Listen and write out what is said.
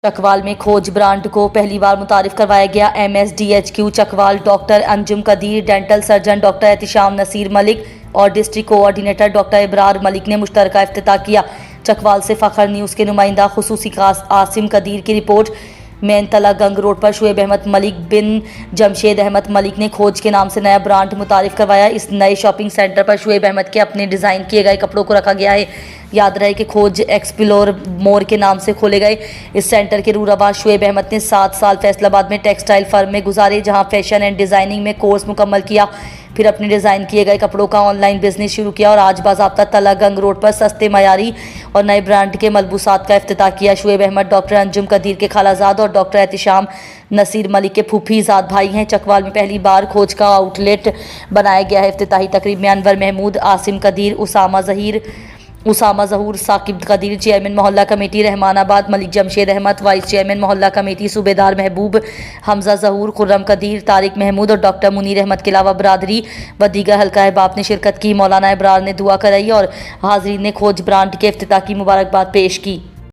चकवाल में खोज ब्रांड को पहली बार मुतारिफ करवाया गया। MSDHQ Chakwal doctor Anjum Qadeer, dental surgeon doctor Ehtisham Naseer Malik और district coordinator doctor Ibrar Malik ने मुश्तरका इफ्तिताह किया। चकवाल से फ़ख्र न्यूज़ के नुमाइंदा खुसूसी आसिम कदीर की रिपोर्ट। मेन तला गंग रोड पर शुएब अहमद मलिक बिन जमशेद अहमद मलिक ने खोज के नाम से नया ब्रांड मुतारिफ करवाया। इस नए शॉपिंग सेंटर पर शुएब अहमद के अपने डिज़ाइन किए गए कपड़ों को रखा गया है। याद रहे कि खोज एक्सप्लोर मोर के नाम से खोले गए इस सेंटर के रूराबाज शुएब अहमद ने 7 साल फैसलाबाद में टेक्सटाइल फर्म में गुजारे, जहां फैशन एंड डिज़ाइनिंग में कोर्स मुकम्मल किया, फिर अपने डिज़ाइन किए गए कपड़ों का ऑनलाइन बिजनेस शुरू किया और आज बाज़ाब्ता तला गंग रोड पर सस्ते मयारी और नए ब्रांड के मलबूसात का इफ्तिताह किया। शुएब अहमद डॉक्टर अंजुम कदीर के खालाजाद और डॉक्टर एहतिशाम नसीर मलिक के फूफीजाद भाई हैं। चकवाल में पहली बार खोज का आउटलेट बनाया गया है। इफ्तिताही तकरीब में अनवर महमूद, आसिम कदीर, उसामा ज़हूर, साकिब कदीर, चेयरमैन मोहल्ला committee Rahmanabad, Malik Jamshed Ahmed, vice chairman मोहल्ला कमेटी सूबेदार महबूब, हमजा ज़हूर, खुर्रम कदीर, तारिक महमूद और डॉक्टर मुनीर अहमद के अलावा बरादरी व दीगर हल्का अहबाब ने शिरकत की। मौलाना इब्रार ने दुआ कराई और हाज़रीन ने खोज ब्रांड के इफ्तिताह की मुबारकबाद पेश की।